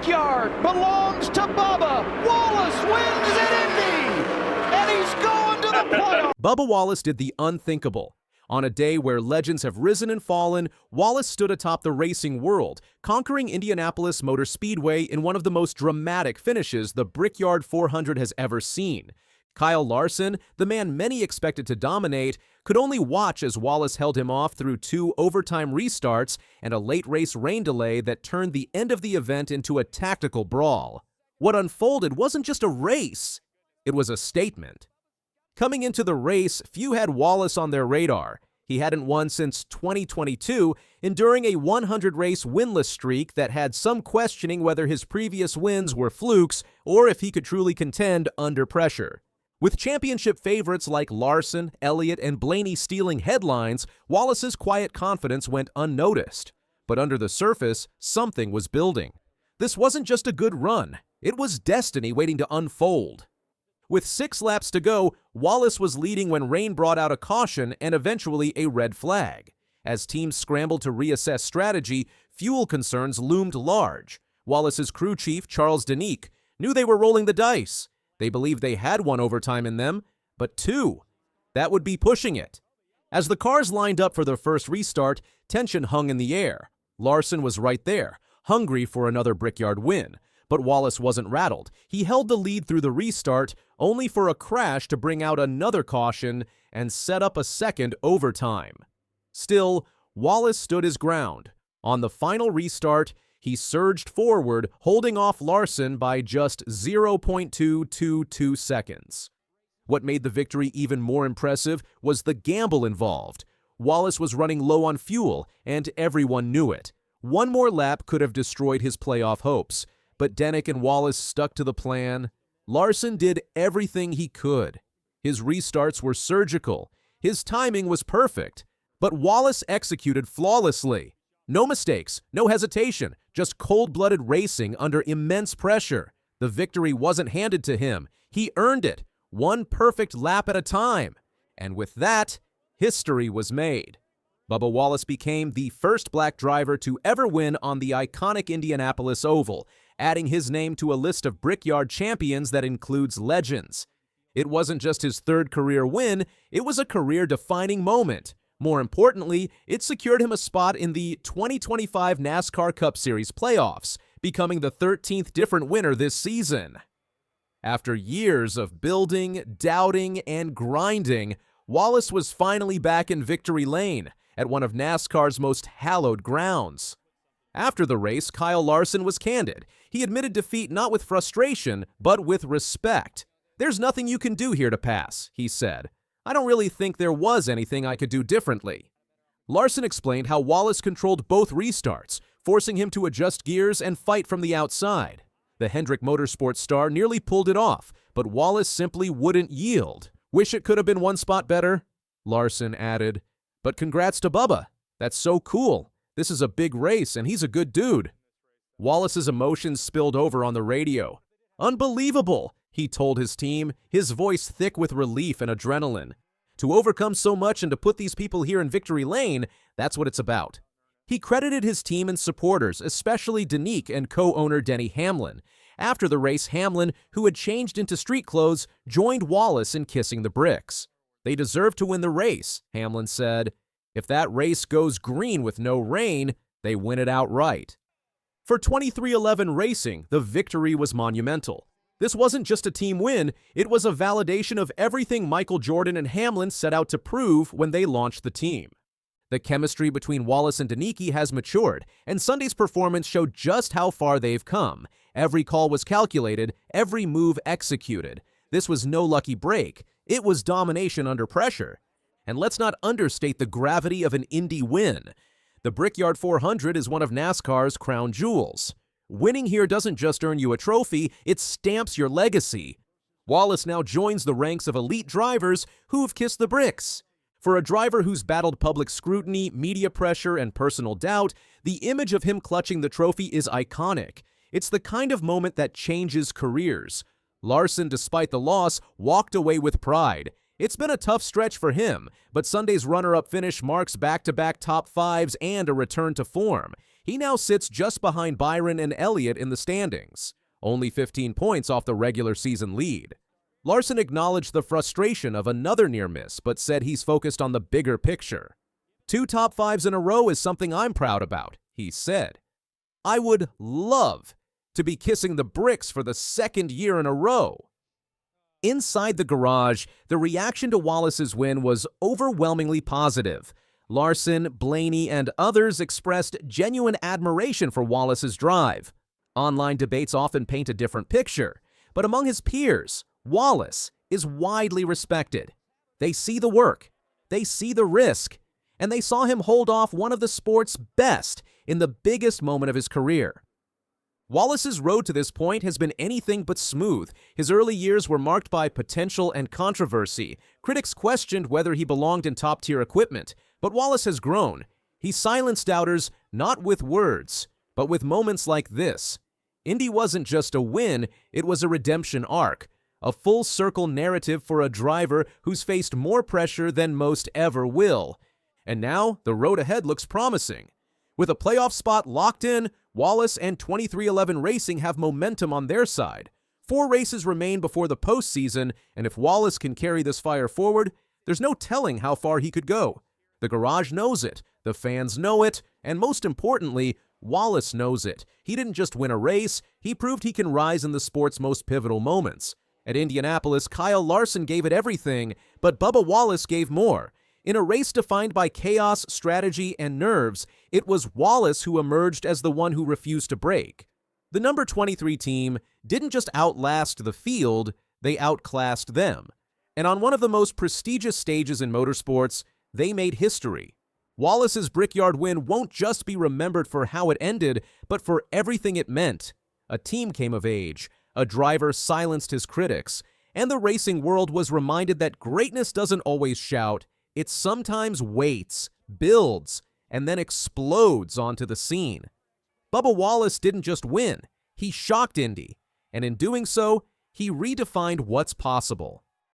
Brickyard belongs to Bubba. Wallace wins at Indy, and he's going to the playoffs. Bubba Wallace did the unthinkable. On a day where legends have risen and fallen, Wallace stood atop the racing world, conquering Indianapolis Motor Speedway in one of the most dramatic finishes the Brickyard 400 has ever seen. Kyle Larson, the man many expected to dominate, could only watch as Wallace held him off through 2 overtime restarts and a late race rain delay that turned the end of the event into a tactical brawl. What unfolded wasn't just a race, it was a statement. Coming into the race, few had Wallace on their radar. He hadn't won since 2022, enduring a 100-race winless streak that had some questioning whether his previous wins were flukes or if he could truly contend under pressure. With championship favorites like Larson, Elliott, and Blaney stealing headlines, Wallace's quiet confidence went unnoticed. But under the surface, something was building. This wasn't just a good run. It was destiny waiting to unfold. With 6 laps to go, Wallace was leading when rain brought out a caution and eventually a red flag. As teams scrambled to reassess strategy, fuel concerns loomed large. Wallace's crew chief, Charles Danique, knew they were rolling the dice. They believed they had 1 overtime in them, but 2. That would be pushing it. As the cars lined up for their first restart, tension hung in the air. Larson was right there, hungry for another Brickyard win. But Wallace wasn't rattled. He held the lead through the restart, only for a crash to bring out another caution and set up a second overtime. Still, Wallace stood his ground. On the final restart, he surged forward, holding off Larson by just 0.222 seconds. What made the victory even more impressive was the gamble involved. Wallace was running low on fuel, and everyone knew it. 1 more lap could have destroyed his playoff hopes. But Danique and Wallace stuck to the plan. Larson did everything he could. His restarts were surgical. His timing was perfect. But Wallace executed flawlessly. No mistakes, no hesitation, just cold-blooded racing under immense pressure. The victory wasn't handed to him. He earned it, 1 perfect lap at a time. And with that, history was made. Bubba Wallace became the first black driver to ever win on the iconic Indianapolis Oval, adding his name to a list of Brickyard champions that includes legends. It wasn't just his 3rd career win, it was a career-defining moment. More importantly, it secured him a spot in the 2025 NASCAR Cup Series playoffs, becoming the 13th different winner this season. After years of building, doubting, and grinding, Wallace was finally back in victory lane at one of NASCAR's most hallowed grounds. After the race, Kyle Larson was candid. He admitted defeat not with frustration, but with respect. "There's nothing you can do here to pass," he said. "I don't really think there was anything I could do differently." Larson explained how Wallace controlled both restarts, forcing him to adjust gears and fight from the outside. The Hendrick Motorsports star nearly pulled it off, but Wallace simply wouldn't yield. "Wish it could have been 1 spot better," Larson added. "But congrats to Bubba. That's so cool. This is a big race, and he's a good dude." Wallace's emotions spilled over on the radio. "Unbelievable," he told his team, his voice thick with relief and adrenaline. "To overcome so much and to put these people here in victory lane, that's what it's about." He credited his team and supporters, especially Danique and co-owner Denny Hamlin. After the race, Hamlin, who had changed into street clothes, joined Wallace in kissing the bricks. "They deserve to win the race," Hamlin said. "If that race goes green with no rain, they win it outright." For 2311 Racing, the victory was monumental. This wasn't just a team win, it was a validation of everything Michael Jordan and Hamlin set out to prove when they launched the team. The chemistry between Wallace and Danique has matured, and Sunday's performance showed just how far they've come. Every call was calculated, every move executed. This was no lucky break. It was domination under pressure. And let's not understate the gravity of an Indy win. The Brickyard 400 is one of NASCAR's crown jewels. Winning here doesn't just earn you a trophy, it stamps your legacy. Wallace now joins the ranks of elite drivers who've kissed the bricks. For a driver who's battled public scrutiny, media pressure, and personal doubt, the image of him clutching the trophy is iconic. It's the kind of moment that changes careers. Larson, despite the loss, walked away with pride. It's been a tough stretch for him, but Sunday's runner-up finish marks back-to-back top fives and a return to form. He now sits just behind Byron and Elliott in the standings, only 15 points off the regular season lead. Larson acknowledged the frustration of another near miss, but said he's focused on the bigger picture. 2 top 5s in a row is something I'm proud about, he said. I would love to be kissing the bricks for the 2nd year in a row. Inside the garage, the reaction to Wallace's win was overwhelmingly positive. Larson, Blaney, and others expressed genuine admiration for Wallace's drive. Online debates often paint a different picture, but among his peers, Wallace is widely respected. They see the work, they see the risk, and they saw him hold off one of the sport's best in the biggest moment of his career. Wallace's road to this point has been anything but smooth. His early years were marked by potential and controversy. Critics questioned whether he belonged in top-tier equipment, but Wallace has grown. He silenced doubters not with words, but with moments like this. Indy wasn't just a win, it was a redemption arc, a full-circle narrative for a driver who's faced more pressure than most ever will. And now, the road ahead looks promising. With a playoff spot locked in, Wallace and 23XI Racing have momentum on their side. 4 races remain before the postseason, and if Wallace can carry this fire forward, there's no telling how far he could go. The garage knows it, the fans know it, and most importantly, Wallace knows it. He didn't just win a race, he proved he can rise in the sport's most pivotal moments. At Indianapolis, Kyle Larson gave it everything, but Bubba Wallace gave more. In a race defined by chaos, strategy, and nerves, it was Wallace who emerged as the one who refused to break. The number 23 team didn't just outlast the field, they outclassed them. And on one of the most prestigious stages in motorsports, they made history. Wallace's Brickyard win won't just be remembered for how it ended, but for everything it meant. A team came of age, a driver silenced his critics, and the racing world was reminded that greatness doesn't always shout. It sometimes waits, builds, and then explodes onto the scene. Bubba Wallace didn't just win, he shocked Indy, and in doing so, he redefined what's possible.